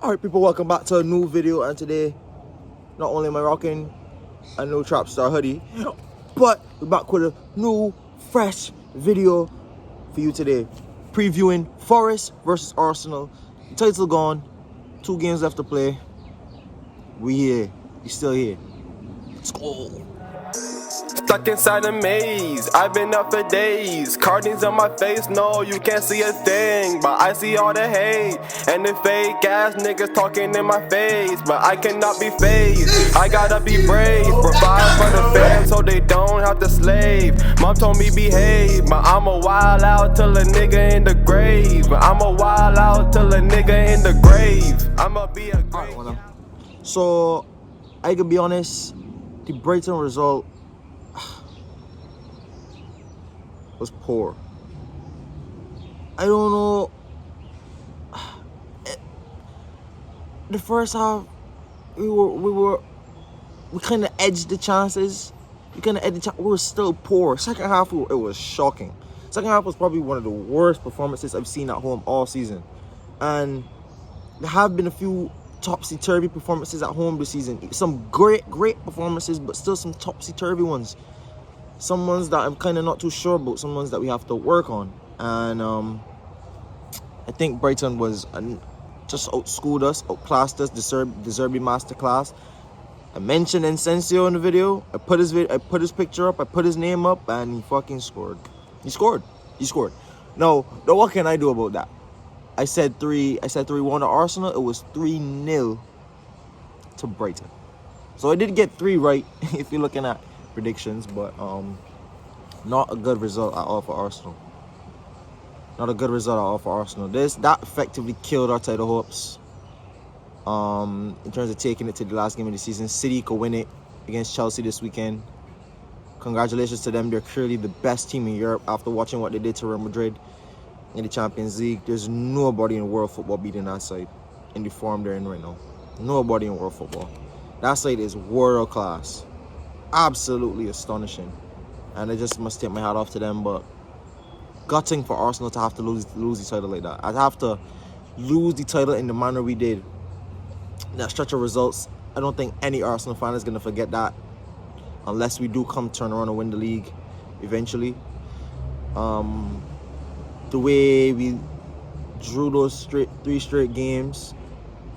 Alright people, welcome back to a new video, and today not only am I rocking a new Trap Star hoodie, but we're back with a new fresh video for you today. Previewing Forest versus Arsenal. The title gone, 2 games left to play. We here, we still here. Let's go. Stuck inside a maze, I've been up for days. Cartings on my face, no, you can't see a thing. But I see all the hate, and the fake ass niggas talking in my face. But I cannot be phased, I gotta be brave. Provide for the fam so they don't have to slave. Mom told me behave, but I'ma wild out till a nigga in the grave. I'ma wild out till a nigga in the grave. I'ma be a great. So, I can be honest, the Brighton result was poor. I don't know. The first half, we kind of edged the chances. We were still poor. Second half, it was shocking. Second half was probably one of the worst performances I've seen at home all season. And there have been a few topsy-turvy performances at home this season. Some great performances, but still some topsy-turvy ones. Some ones that I'm kind of not too sure about. Some ones that we have to work on. And I think Brighton was just outschooled us, outclassed us, deserved the masterclass. I mentioned Ensensio in the video. I put his picture up. I put his name up, and he fucking scored. He scored. Now what can I do about that? I said 3-1 to Arsenal. It was 3-0 to Brighton. So I did get 3 right if you're looking at predictions, but not a good result at all for Arsenal. Not a good result at all for Arsenal. That effectively killed our title hopes. In terms of taking it to the last game of the season. City could win it against Chelsea this weekend. Congratulations to them. They're clearly the best team in Europe after watching what they did to Real Madrid in the Champions League. There's nobody in world football beating that side in the form they're in right now. Nobody in world football. That side is world class. Absolutely astonishing. And I just must take my hat off to them. But gutting for Arsenal to have to lose the title like that. I'd have to lose the title in the manner we did. That stretch of results, I don't think any Arsenal fan is going to forget that, unless we do come turn around and win the league eventually. The way we drew those 3 straight games,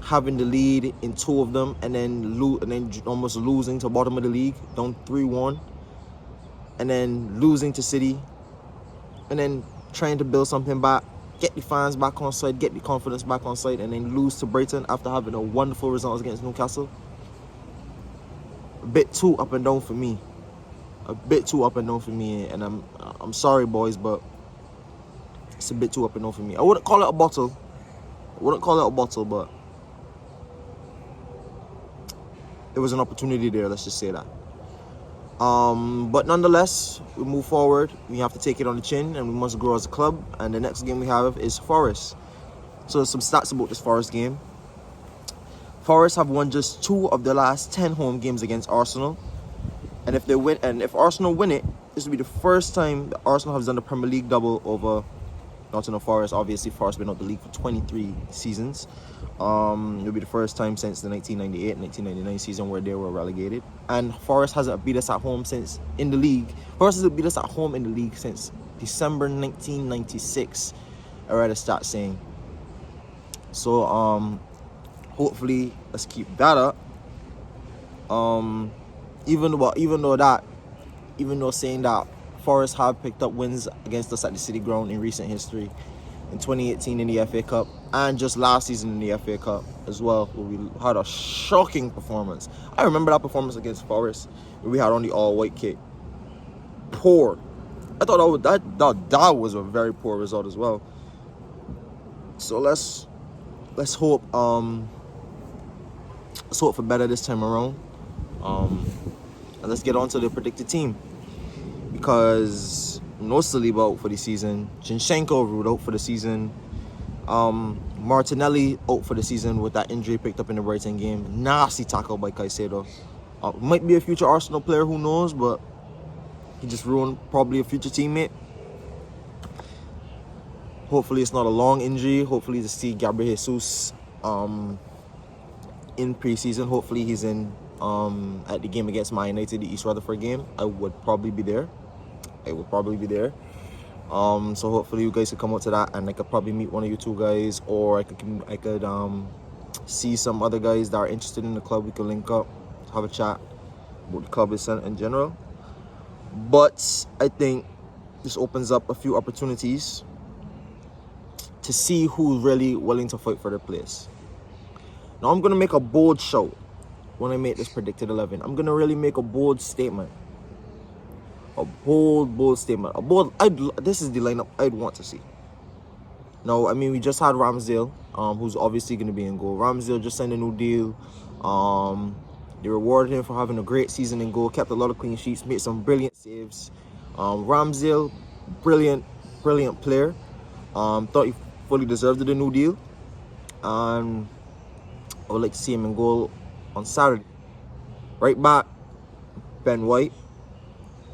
having the lead in 2 of them, and then almost losing to bottom of the league, down 3-1, and then losing to City, and then trying to build something back, get the fans back on side, get the confidence back on side, and then lose to Brighton after having a wonderful result against Newcastle. A bit too up and down for me. And I'm sorry, boys, but it's a bit too up and down for me. I wouldn't call it a bottle. But there was an opportunity there, let's just say that. But nonetheless, we move forward. We have to take it on the chin, and we must grow as a club. And the next game we have is Forest. So some stats about this Forest game. Forest have won just 2 of their last 10 home games against Arsenal. And if Arsenal win it, this will be the first time that Arsenal has done the Premier League double over Nottingham Forest. Obviously, Forest been out the league for 23 seasons. It'll be the first time since the 1998-1999 season where they were relegated. And Forest hasn't beat us at home since in the league. Forest hasn't beat us at home in the league since December 1996. I read a stat saying. So hopefully let's keep that up. Even though saying that Forest have picked up wins against us at the City Ground in recent history, in 2018 in the FA Cup, and just last season in the FA Cup as well, where we had a shocking performance. I remember that performance against Forest, where we had on the all-white kit. Poor. I thought that was a very poor result as well. So let's hope for better this time around. And let's get on to the predicted team, because no Saliba out for the season, Zinchenko ruled out for the season, Martinelli out for the season with that injury picked up in the Brighton game. Nasty tackle by Caicedo. Might be a future Arsenal player, who knows, but he just ruined probably a future teammate. Hopefully it's not a long injury. Hopefully to see Gabriel Jesus in preseason. Hopefully he's in at the game against Man United, the East Rutherford game. I would probably be there. So hopefully you guys could come out to that, and I could probably meet one of you two guys, or I could see some other guys that are interested in the club. We could link up, have a chat about the club in general. But I think this opens up a few opportunities to see who's really willing to fight for their place. Now I'm gonna make a bold shout when I make this predicted 11. I'm gonna really make a bold statement. A bold statement. This is the lineup I'd want to see. Now, I mean, we just had Ramsdale, who's obviously going to be in goal. Ramsdale just signed a new deal. They rewarded him for having a great season in goal, kept a lot of clean sheets, made some brilliant saves. Ramsdale, brilliant player. Thought he fully deserved the new deal. And I would like to see him in goal on Saturday. Right back, Ben White.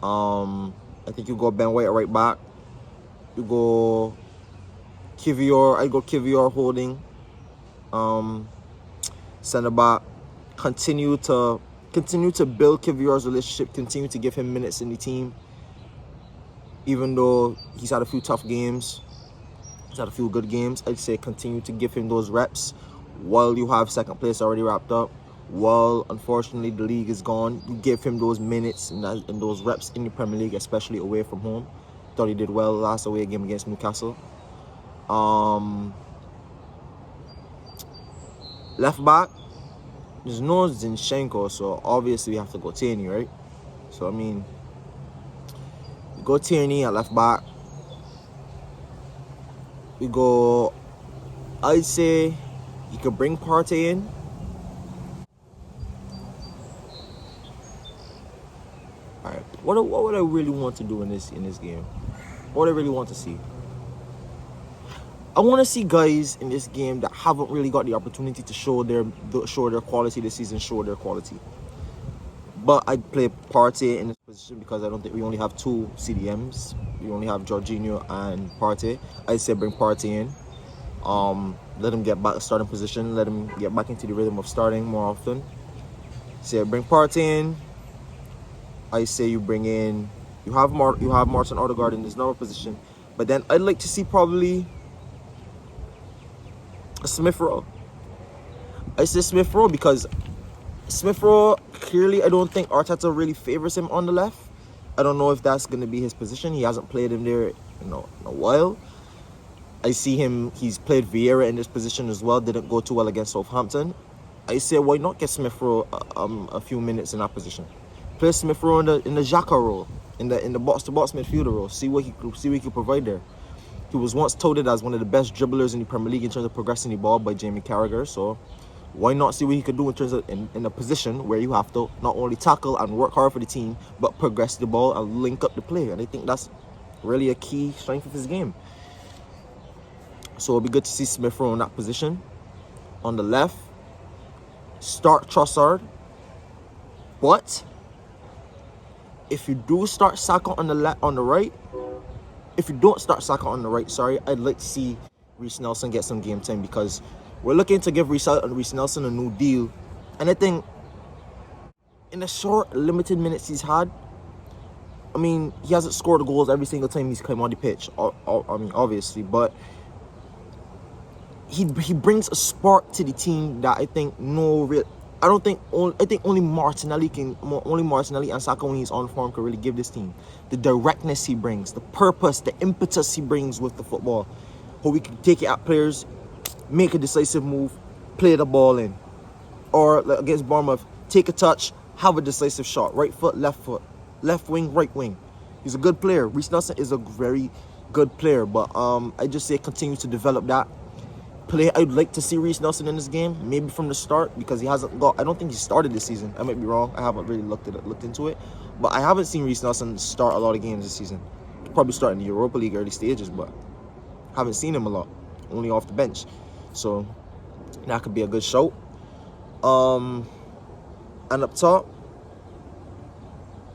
I think you go Ben White at right back. You go Kivior. I go Kivior holding. Centre back. Continue to build Kivior's relationship. Continue to give him minutes in the team. Even though he's had a few tough games, he's had a few good games. I'd say continue to give him those reps while you have second place already wrapped up. While unfortunately the league is gone, you give him those minutes and those reps in the Premier League, especially away from home. Thought he did well last away game against Newcastle. Left back, there's no Zinchenko, so obviously we have to go Tierney, right? So I mean, we go Tierney at left back. We go, I'd say you could bring Partey in. Alright, what would I really want to do in this game? What would I really want to see? I want to see guys in this game that haven't really got the opportunity to show their quality this season, show their quality. But I'd play Partey in this position because I don't think we only have two CDMs. We only have Jorginho and Partey. I'd say bring Partey in. Let him get back to starting position. Let him get back into the rhythm of starting more often. Say bring Partey in. I say you bring in. You have Martin Odegaard in this number position, but then I'd like to see probably a Smith Rowe. I say Smith Rowe because Smith Rowe, clearly I don't think Arteta really favors him on the left. I don't know if that's going to be his position. He hasn't played him there in a while. I see him, he's played Vieira in this position as well. Didn't go too well against Southampton. I say why not get Smith Rowe a few minutes in that position. Play Smith Rowe in the Xhaka role, in the box-to-box midfielder role. See what he can provide there. He was once touted as one of the best dribblers in the Premier League in terms of progressing the ball by Jamie Carragher. So why not see what he could do in terms of in a position where you have to not only tackle and work hard for the team, but progress the ball and link up the play. And I think that's really a key strength of his game. So it'll be good to see Smith Rowe in that position. On the left, start Trossard. But if you do start Saka on the right, if you don't start Saka on the right, I'd like to see Reece Nelson get some game time because we're looking to give Reece Nelson a new deal. And I think in the short, limited minutes he's had, I mean, he hasn't scored goals every single time he's come on the pitch, I mean, obviously, but he brings a spark to the team that I think I think only Martinelli and Saka when he's on form can really give this team. The directness he brings, the purpose, the impetus he brings with the football. How we can take it at players, make a decisive move, play the ball in. Or like against Bournemouth, take a touch, have a decisive shot. Right foot, left wing, right wing. He's a good player. Reece Nelson is a very good player, but I just say continue to develop that. I'd like to see Reece Nelson in this game, maybe from the start, because he hasn't got. I don't think he started this season. I might be wrong. I haven't really looked into it, but I haven't seen Reece Nelson start a lot of games this season. He'll probably start in the Europa League early stages, but haven't seen him a lot, only off the bench. So that could be a good shout. And up top,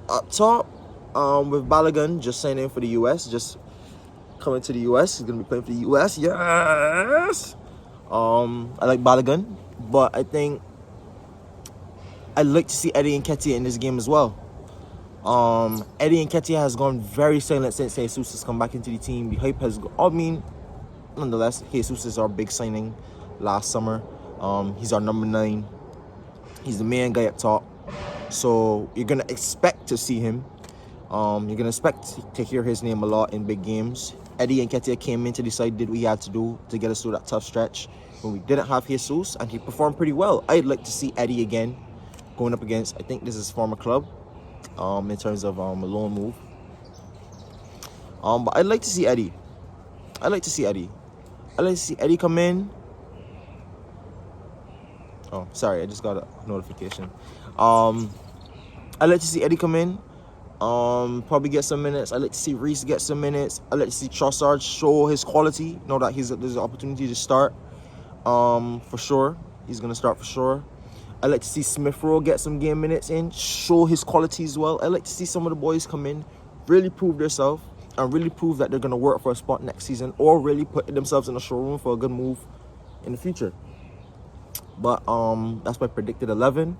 with Balogun just signing for the US, just coming to the US. He's gonna be playing for the US. Yes. I like Balogun, but I think I'd like to see Eddie Nketiah in this game as well. Eddie Nketiah has gone very silent since Jesus has come back into the team. The hype has nonetheless, Jesus is our big signing last summer. He's our number 9. He's the main guy up top. So you're going to expect to see him. You're going to expect to hear his name a lot in big games. Eddie Nketiah came into the side, did what he had to do to get us through that tough stretch when we didn't have Jesus, and he performed pretty well. I'd like to see Eddie again going up against, I think this is his former club, in terms of a loan move. But I'd like to see Eddie. I'd like to see Eddie come in. Oh, sorry, I just got a notification. I'd like to see Eddie come in. Probably get some minutes. I'd like to see Reece get some minutes. I'd like to see Trossard show his quality. Know that there's an opportunity to start. For sure. He's gonna start for sure. I'd like to see Smith Rowe get some game minutes in, show his quality as well. I'd like to see some of the boys come in, really prove themselves, and really prove that they're gonna work for a spot next season, or really put themselves in a showroom for a good move in the future. But that's my predicted 11.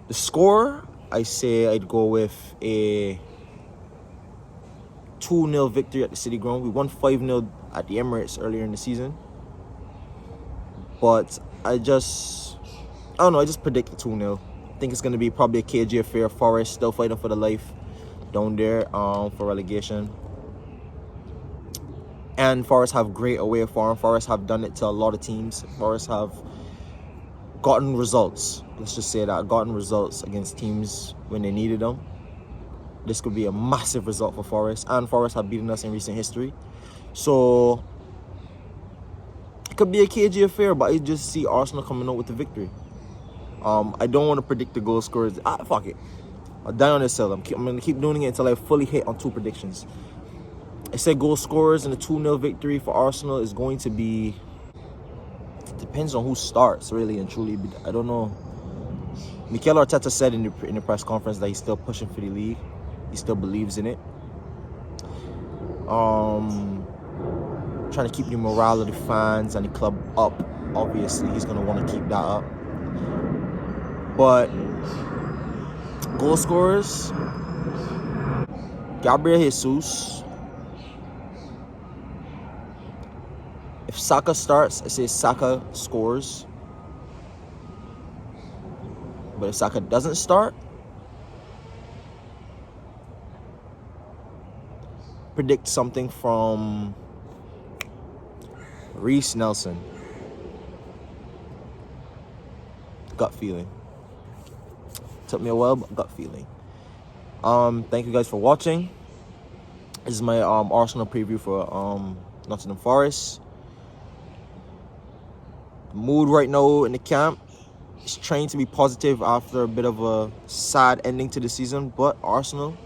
The score, I say I'd go with a 2-0 victory at the City Ground. We won 5-0 at the Emirates earlier in the season. But I just predict a 2-0. I think it's going to be probably a KG affair. Forest still fighting for the life down there for relegation. And Forest have great away form. Forest have done it to a lot of teams. Forest have gotten results. Let's just say that. Gotten results against teams when they needed them. This could be a massive result for Forest. And Forest have beaten us in recent history. So it could be a KG affair, but I just see Arsenal coming out with the victory. I don't want to predict the goal scorers. Fuck it. I'll die on this hill. I'm going to keep doing it until I fully hit on 2 predictions. I said goal scorers and a 2-0 victory for Arsenal is going to be... It depends on who starts, really and truly. I don't know. Mikel Arteta said in the press conference that he's still pushing for the league. He still believes in it. Trying to keep the morale of the fans and the club up. Obviously, he's going to want to keep that up. But goal scorers, Gabriel Jesus. If Saka starts, I say Saka scores. But if Saka doesn't start, predict something from Reece Nelson. Gut feeling. Took me a while, but gut feeling. Thank you guys for watching. This is my Arsenal preview for Nottingham Forest. The mood right now in the camp is trying to be positive after a bit of a sad ending to the season, but Arsenal,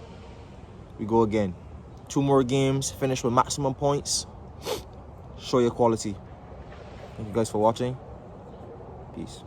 we go again. 2 more games, finish with maximum points. Show your quality. Thank you guys for watching. Peace.